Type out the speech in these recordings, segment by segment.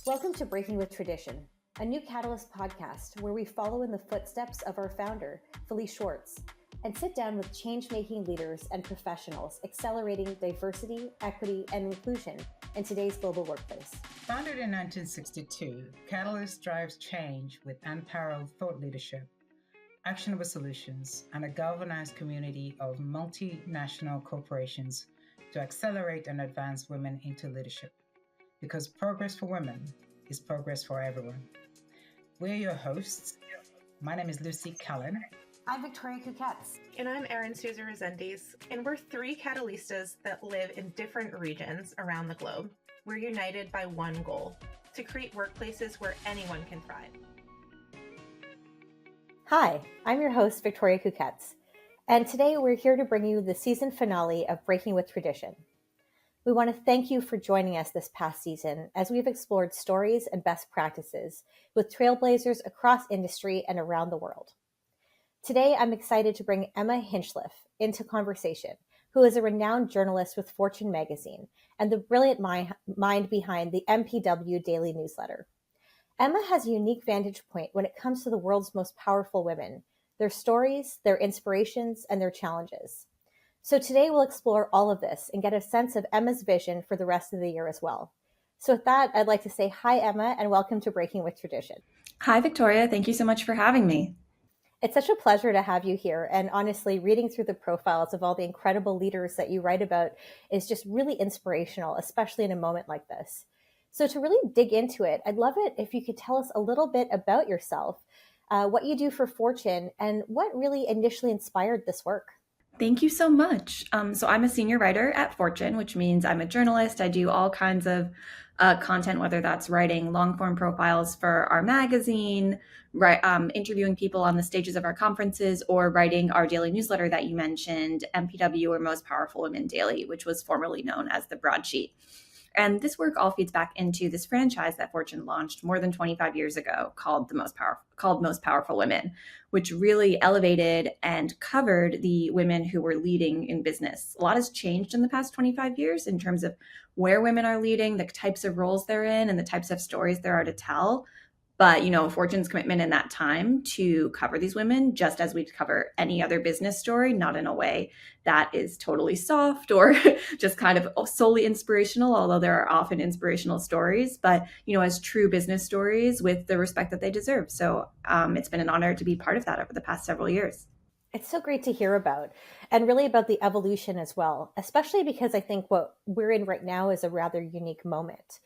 Welcome to Breaking with Tradition, a new Catalyst podcast where we follow in the footsteps of our founder, Felice Schwartz, and sit down with change-making leaders and professionals accelerating diversity, equity, and inclusion in today's global workplace. Founded in 1962, Catalyst drives change with unparalleled thought leadership, actionable solutions, and a galvanized community of multinational corporations to accelerate and advance women into leadership. Because progress for women is progress for everyone. We're your hosts. My name is Lucy Cullen. I'm Victoria Kuketz. And I'm Erin Souza Resendiz. And we're three Catalystas that live in different regions around the globe. We're united by one goal: to create workplaces where anyone can thrive. Hi, I'm your host, Victoria Kuketz. And today we're here to bring you the season finale of Breaking with Tradition. We want to thank you for joining us this past season as we've explored stories and best practices with trailblazers across industry and around the world. Today, I'm excited to bring Emma Hinchliffe into conversation, who is a renowned journalist with Fortune magazine and the brilliant mind behind the MPW daily newsletter. Emma has a unique vantage point when it comes to the world's most powerful women, their stories, their inspirations, and their challenges. So today we'll explore all of this and get a sense of Emma's vision for the rest of the year as well. So with that, I'd like to say hi, Emma, and welcome to Breaking with Tradition. Hi, Victoria. Thank you so much for having me. It's such a pleasure to have you here. And honestly, reading through the profiles of all the incredible leaders that you write about is just really inspirational, especially in a moment like this. So to really dig into it, I'd love it if you could tell us a little bit about yourself, what you do for Fortune, and what really initially inspired this work. Thank you so much. So I'm a senior writer at Fortune, which means I'm a journalist. I do all kinds of content, whether that's writing long-form profiles for our magazine, interviewing people on the stages of our conferences, or writing our daily newsletter that you mentioned, MPW, or Most Powerful Women Daily, which was formerly known as the Broadsheet. And this work all feeds back into this franchise that Fortune launched more than 25 years ago called Most Powerful Women, which really elevated and covered the women who were leading in business. A lot has changed in the past 25 years in terms of where women are leading, the types of roles they're in, and the types of stories there are to tell. But, Fortune's commitment in that time to cover these women, just as we'd cover any other business story, not in a way that is totally soft or just kind of solely inspirational, although there are often inspirational stories, but, as true business stories with the respect that they deserve. So it's been an honor to be part of that over the past several years. It's so great to hear about, and really about the evolution as well, especially because I think what we're in right now is a rather unique moment.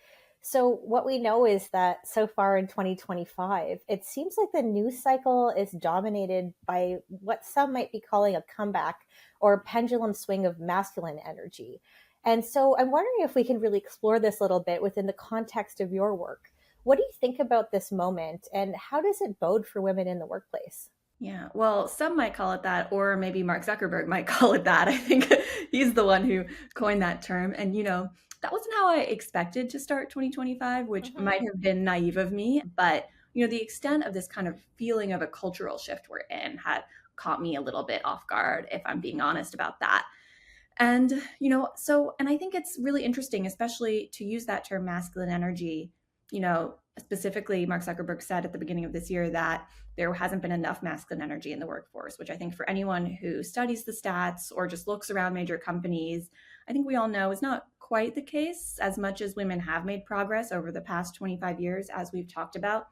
So what we know is that so far in 2025, it seems like the news cycle is dominated by what some might be calling a comeback or a pendulum swing of masculine energy. And so I'm wondering if we can really explore this a little bit within the context of your work. What do you think about this moment, and how does it bode for women in the workplace? Yeah, well, some might call it that, or maybe Mark Zuckerberg might call it that. I think he's the one who coined that term. And, that wasn't how I expected to start 2025, which might have been naive of me. But, the extent of this kind of feeling of a cultural shift we're in had caught me a little bit off guard, if I'm being honest about that. And, and I think it's really interesting, especially to use that term masculine energy. Specifically, Mark Zuckerberg said at the beginning of this year that there hasn't been enough masculine energy in the workforce, which I think for anyone who studies the stats or just looks around major companies, I think we all know is not quite the case. As much as women have made progress over the past 25 years, as we've talked about,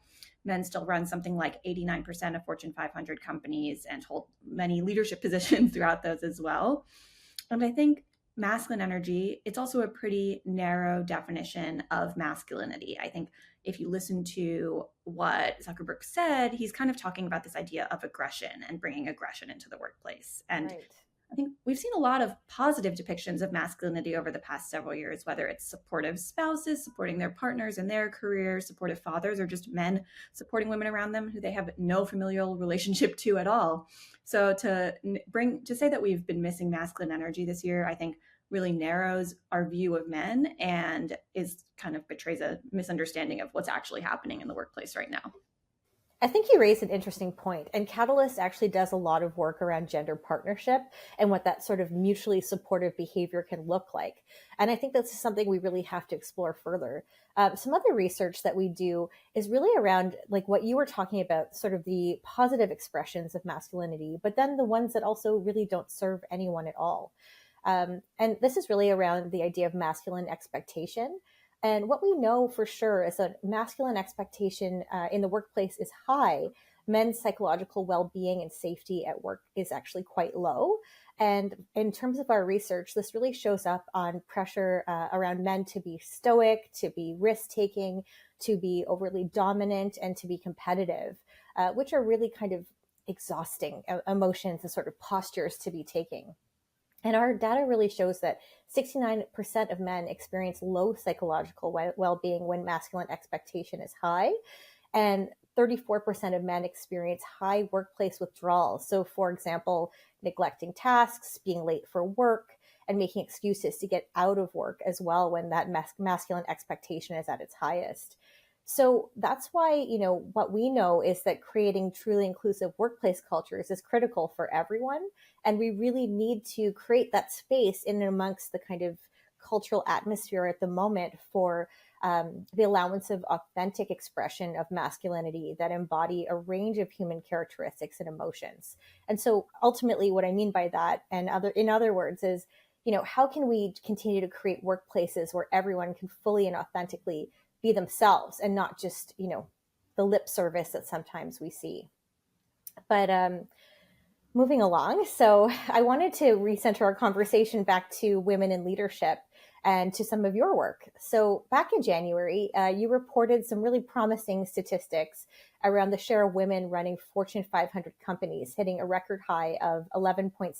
men still run something like 89% of Fortune 500 companies and hold many leadership positions throughout those as well. And I think masculine energy, it's also a pretty narrow definition of masculinity. I think if you listen to what Zuckerberg said, he's kind of talking about this idea of aggression and bringing aggression into the workplace. And right. I think we've seen a lot of positive depictions of masculinity over the past several years, whether it's supportive spouses supporting their partners in their careers, supportive fathers, or just men supporting women around them who they have no familial relationship to at all. So to say that we've been missing masculine energy this year, I think really narrows our view of men and betrays a misunderstanding of what's actually happening in the workplace right now. I think you raised an interesting point, and Catalyst actually does a lot of work around gender partnership and what that sort of mutually supportive behavior can look like. And I think that's something we really have to explore further. Some other research that we do is really around like what you were talking about, sort of the positive expressions of masculinity, but then the ones that also really don't serve anyone at all. And this is really around the idea of masculine expectation. And what we know for sure is that masculine expectation in the workplace is high. Men's psychological well being and safety at work is actually quite low. And in terms of our research, this really shows up on pressure around men to be stoic, to be risk taking, to be overly dominant, and to be competitive, which are really kind of exhausting emotions and sort of postures to be taking. And our data really shows that 69% of men experience low psychological well-being when masculine expectation is high, and 34% of men experience high workplace withdrawal. So, for example, neglecting tasks, being late for work, and making excuses to get out of work as well when that masculine expectation is at its highest. So that's why, what we know is that creating truly inclusive workplace cultures is critical for everyone. And we really need to create that space in and amongst the kind of cultural atmosphere at the moment for the allowance of authentic expression of masculinity that embody a range of human characteristics and emotions. And so ultimately what I mean by that, and in other words, is, how can we continue to create workplaces where everyone can fully and authentically be themselves and not just, the lip service that sometimes we see. But moving along, so I wanted to recenter our conversation back to women in leadership and to some of your work. So back in January, you reported some really promising statistics around the share of women running Fortune 500 companies, hitting a record high of 11.6%.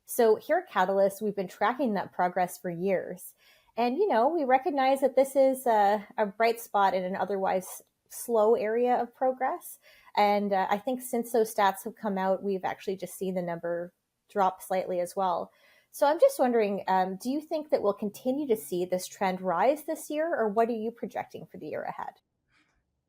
So here at Catalyst, we've been tracking that progress for years. And, we recognize that this is a bright spot in an otherwise slow area of progress. And I think since those stats have come out, we've actually just seen the number drop slightly as well. So I'm just wondering, do you think that we'll continue to see this trend rise this year, or what are you projecting for the year ahead?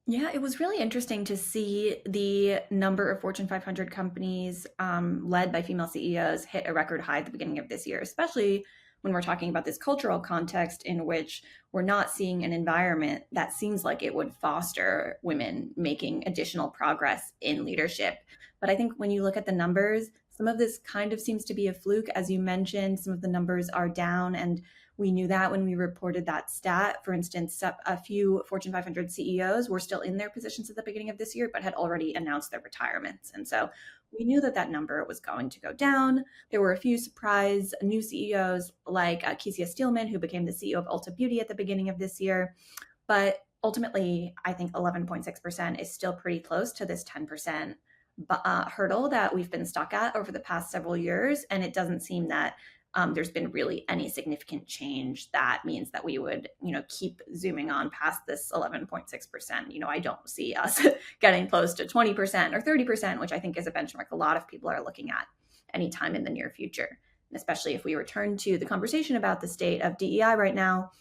Yeah, it was really interesting to see the number of Fortune 500 companies led by female CEOs hit a record high at the beginning of this year, especially when we're talking about this cultural context in which we're not seeing an environment that seems like it would foster women making additional progress in leadership. But I think when you look at the numbers, some of this kind of seems to be a fluke. As you mentioned, some of the numbers are down, and we knew that when we reported that stat. For instance, a few Fortune 500 CEOs were still in their positions at the beginning of this year, but had already announced their retirements. And so we knew that that number was going to go down. There were a few surprise new CEOs like Kecia Steelman, who became the CEO of Ulta Beauty at the beginning of this year. But ultimately, I think 11.6% is still pretty close to this 10% hurdle that we've been stuck at over the past several years. And it doesn't seem that there's been really any significant change that means that we would, keep zooming on past this 11.6%. I don't see us getting close to 20% or 30%, which I think is a benchmark a lot of people are looking at anytime in the near future. And especially if we return to the conversation about the state of DEI right now,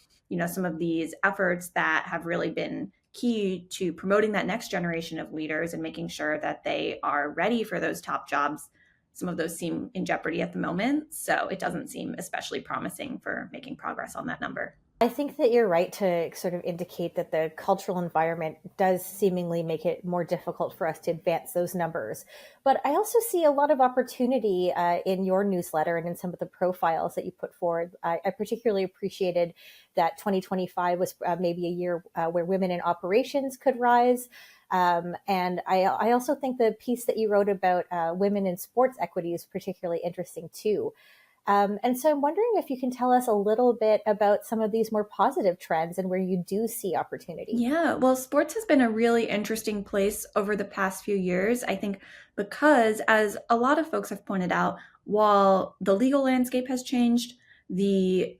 some of these efforts that have really been key to promoting that next generation of leaders and making sure that they are ready for those top jobs, some of those seem in jeopardy at the moment. So it doesn't seem especially promising for making progress on that number. I think that you're right to sort of indicate that the cultural environment does seemingly make it more difficult for us to advance those numbers. But I also see a lot of opportunity in your newsletter and in some of the profiles that you put forward. I particularly appreciated that 2025 was maybe a year where women in operations could rise. And I also think the piece that you wrote about women in sports equity is particularly interesting too. And so I'm wondering if you can tell us a little bit about some of these more positive trends and where you do see opportunity. Yeah, well, sports has been a really interesting place over the past few years, I think, because as a lot of folks have pointed out, while the legal landscape has changed, the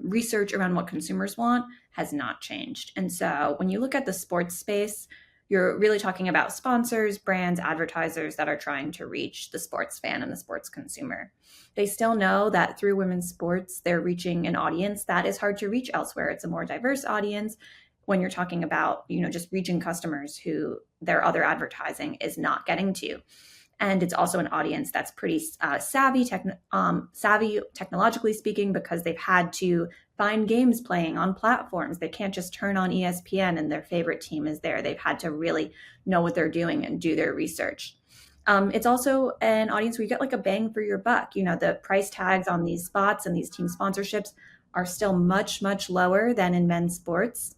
research around what consumers want has not changed. And so when you look at the sports space, you're really talking about sponsors, brands, advertisers that are trying to reach the sports fan and the sports consumer. They still know that through women's sports, they're reaching an audience that is hard to reach elsewhere. It's a more diverse audience, when you're talking about, just reaching customers who their other advertising is not getting to. And it's also an audience that's pretty savvy technologically speaking, because they've had to find games playing on platforms. They can't just turn on ESPN and their favorite team is there. They've had to really know what they're doing and do their research. It's also an audience where you get like a bang for your buck. The price tags on these spots and these team sponsorships are still much, much lower than in men's sports,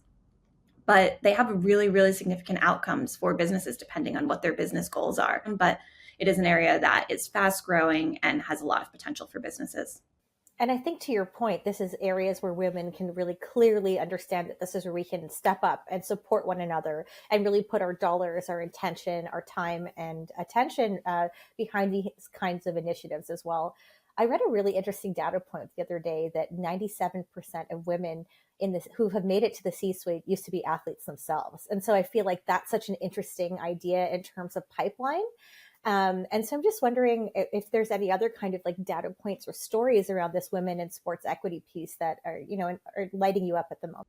but they have really, really significant outcomes for businesses depending on what their business goals are. But it is an area that is fast growing and has a lot of potential for businesses. And I think to your point, this is areas where women can really clearly understand that this is where we can step up and support one another and really put our dollars, our intention, our time and attention behind these kinds of initiatives as well. I read a really interesting data point the other day that 97% of women in this who have made it to the C-suite used to be athletes themselves. And so I feel like that's such an interesting idea in terms of pipeline. And so I'm just wondering if there's any other kind of like data points or stories around this women in sports equity piece that are, are lighting you up at the moment.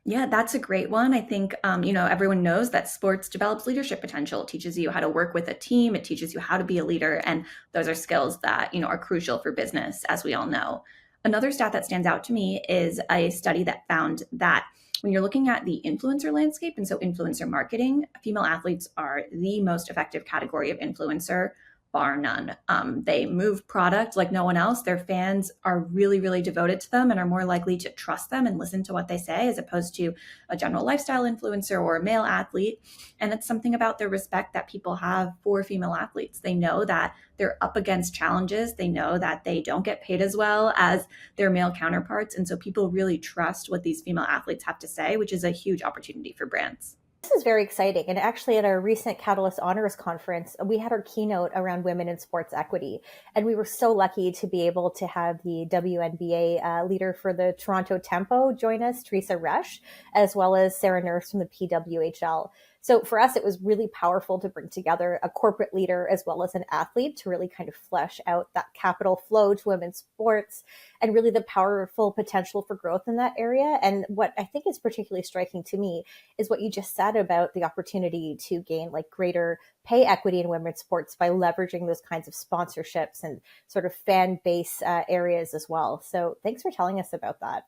Yeah, that's a great one. I think, everyone knows that sports develops leadership potential. It teaches you how to work with a team. It teaches you how to be a leader. And those are skills that, are crucial for business, as we all know. Another stat that stands out to me is a study that found that when you're looking at the influencer landscape, and so influencer marketing, female athletes are the most effective category of influencer, bar none. They move product like no one else. Their fans are really, really devoted to them and are more likely to trust them and listen to what they say, as opposed to a general lifestyle influencer or a male athlete. And it's something about the respect that people have for female athletes. They know that they're up against challenges. They know that they don't get paid as well as their male counterparts. And so people really trust what these female athletes have to say, which is a huge opportunity for brands. This is very exciting. And actually at our recent Catalyst Honors Conference, we had our keynote around women in sports equity. And we were so lucky to be able to have the WNBA leader for the Toronto Tempo join us, Teresa Resch, as well as Sarah Nurse from the PWHL. So for us, it was really powerful to bring together a corporate leader as well as an athlete to really kind of flesh out that capital flow to women's sports and really the powerful potential for growth in that area. And what I think is particularly striking to me is what you just said about the opportunity to gain like greater pay equity in women's sports by leveraging those kinds of sponsorships and sort of fan base areas as well. So thanks for telling us about that.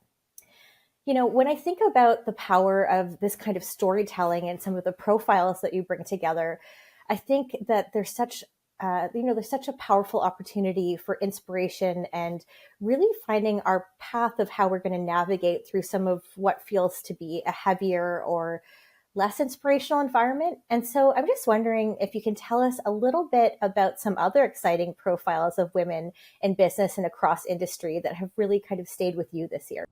When I think about the power of this kind of storytelling and some of the profiles that you bring together, I think that there's such a powerful opportunity for inspiration and really finding our path of how we're going to navigate through some of what feels to be a heavier or less inspirational environment. And so I'm just wondering if you can tell us a little bit about some other exciting profiles of women in business and across industry that have really kind of stayed with you this year.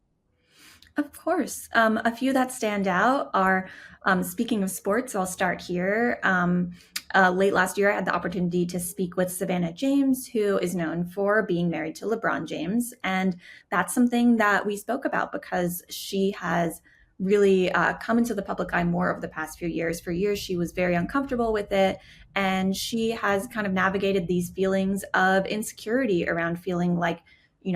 Of course. A few that stand out are, speaking of sports, I'll start here. Late last year, I had the opportunity to speak with Savannah James, who is known for being married to LeBron James. And that's something that we spoke about because she has really come into the public eye more over the past few years. For years, she was very uncomfortable with it. And she has kind of navigated these feelings of insecurity around feeling like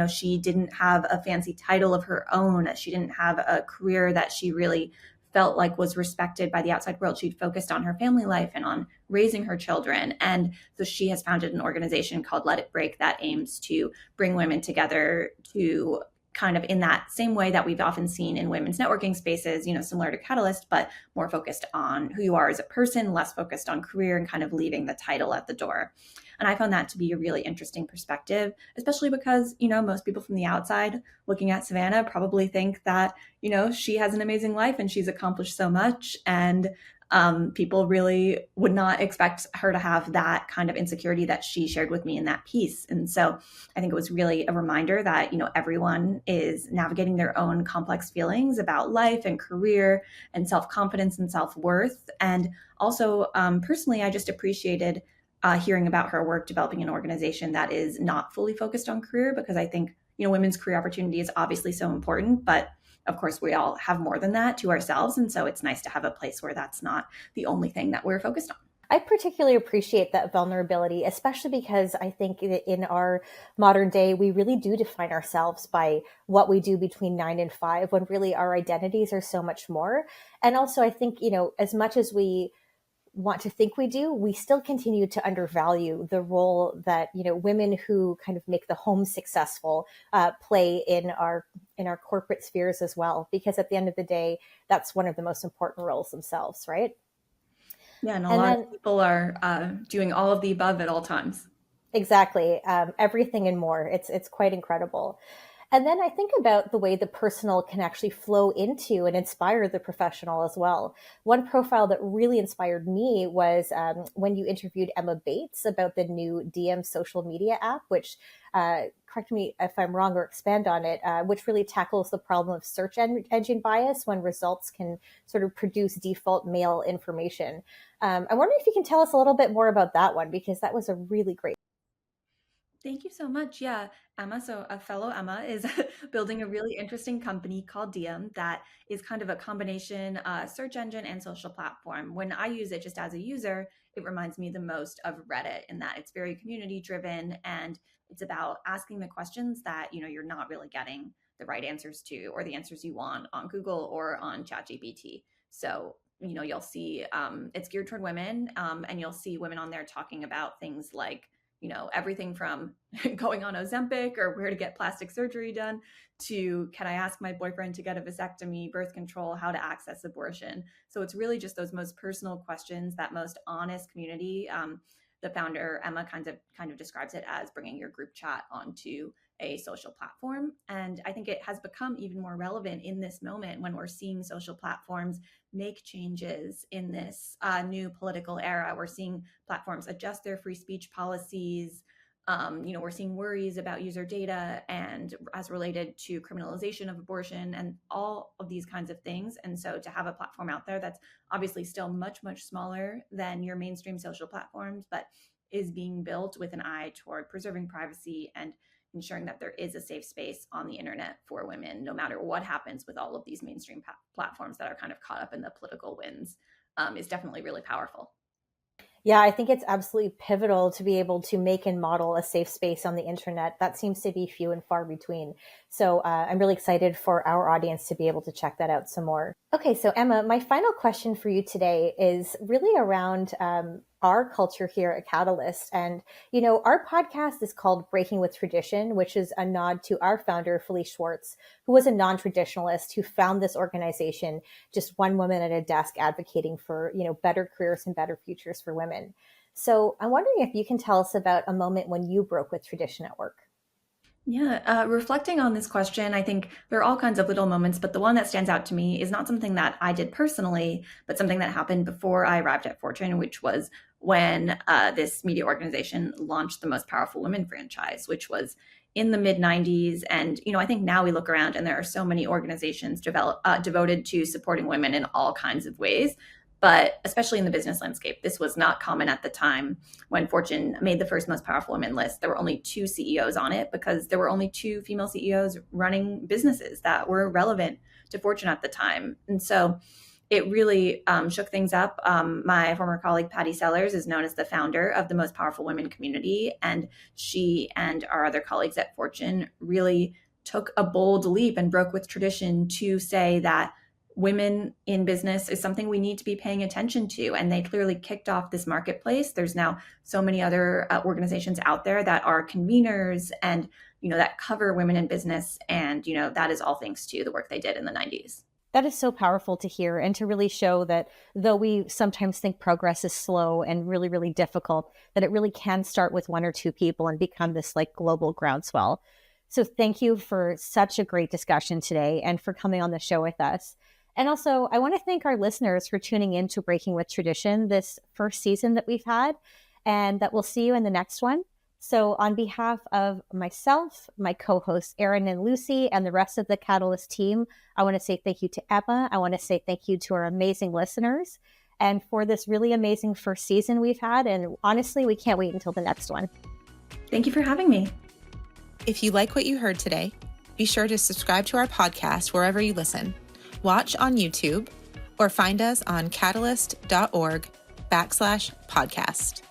she didn't have a fancy title of her own. She didn't have a career that she really felt like was respected by the outside world. She'd focused on her family life and on raising her children. And so she has founded an organization called Let It Break that aims to bring women together to kind of in that same way that we've often seen in women's networking spaces, similar to Catalyst, but more focused on who you are as a person, less focused on career and kind of leaving the title at the door. And I found that to be a really interesting perspective, especially because, most people from the outside looking at Savannah probably think that, she has an amazing life and she's accomplished so much. And people really would not expect her to have that kind of insecurity that she shared with me in that piece. And so I think it was really a reminder that, everyone is navigating their own complex feelings about life and career and self-confidence and self-worth. And also, personally, I just appreciated hearing about her work developing an organization that is not fully focused on career, because I think, women's career opportunity is obviously so important, but of course, we all have more than that to ourselves. And so it's nice to have a place where that's not the only thing that we're focused on. I particularly appreciate that vulnerability, especially because I think in our modern day, we really do define ourselves by what we do between 9 and 5, when really our identities are so much more. And also, I think, as much as we want to think we do, we still continue to undervalue the role that, women who kind of make the home successful play in our corporate spheres as well. Because at the end of the day, that's one of the most important roles themselves, right? Yeah, and a And lot then of people are doing all of the above at all times. exactly, everything and more. It's quite incredible. And then I think about the way the personal can actually flow into and inspire the professional as well. One profile that really inspired me was when you interviewed Emma Bates about the new DM social media app, which, correct me if I'm wrong or expand on it, which really tackles the problem of search engine bias when results can sort of produce default male information. I'm wondering if you can tell us a little bit more about that one, because that was a really great. Thank you so much. Yeah, Emma, so a fellow Emma is building a really interesting company called Diem that is kind of a combination search engine and social platform. When I use it just as a user, it reminds me the most of Reddit in that it's very community driven and it's about asking the questions that, you're not really getting the right answers to or the answers you want on Google or on ChatGPT. So, you'll see it's geared toward women and you'll see women on there talking about things like everything from going on Ozempic or where to get plastic surgery done to can I ask my boyfriend to get a vasectomy, birth control, how to access abortion. So it's really just those most personal questions, that most honest community. The founder, Emma, kind of describes it as bringing your group chat onto a social platform. And I think it has become even more relevant in this moment when we're seeing social platforms make changes in this new political era. We're seeing platforms adjust their free speech policies. We're seeing worries about user data and as related to criminalization of abortion and all of these kinds of things. And so to have a platform out there that's obviously still much, much smaller than your mainstream social platforms, but is being built with an eye toward preserving privacy and ensuring that there is a safe space on the internet for women, no matter what happens with all of these mainstream platforms that are kind of caught up in the political winds, is definitely really powerful. Yeah, I think it's absolutely pivotal to be able to make and model a safe space on the internet. That seems to be few and far between. So I'm really excited for our audience to be able to check that out some more. Okay, so Emma, my final question for you today is really around our culture here at Catalyst. And, our podcast is called Breaking with Tradition, which is a nod to our founder, Felice Schwartz, who was a non-traditionalist who found this organization, just one woman at a desk advocating for, better careers and better futures for women. So I'm wondering if you can tell us about a moment when you broke with tradition at work. Yeah, reflecting on this question, I think there are all kinds of little moments, but the one that stands out to me is not something that I did personally, but something that happened before I arrived at Fortune, which was when this media organization launched the Most Powerful Women franchise, which was in the mid 90s. And, I think now we look around and there are so many organizations devoted to supporting women in all kinds of ways. But especially in the business landscape, this was not common at the time. When Fortune made the first Most Powerful Women list, there were only 2 CEOs on it because there were only 2 female CEOs running businesses that were relevant to Fortune at the time. And so it really shook things up. My former colleague, Patty Sellers, is known as the founder of the Most Powerful Women community. And she and our other colleagues at Fortune really took a bold leap and broke with tradition to say that women in business is something we need to be paying attention to. And they clearly kicked off this marketplace. There's now so many other organizations out there that are conveners and, that cover women in business. And, that is all thanks to the work they did in the 90s. That is so powerful to hear and to really show that though we sometimes think progress is slow and really, really difficult, that it really can start with 1 or 2 people and become this global groundswell. So thank you for such a great discussion today and for coming on the show with us. And also, I want to thank our listeners for tuning in to Breaking with Tradition, this first season that we've had, and that we'll see you in the next one. So on behalf of myself, my co-hosts, Erin and Lucy, and the rest of the Catalyst team, I want to say thank you to Emma. I want to say thank you to our amazing listeners and for this really amazing first season we've had. And honestly, we can't wait until the next one. Thank you for having me. If you like what you heard today, be sure to subscribe to our podcast wherever you listen. Watch on YouTube or find us on catalyst.org /podcast.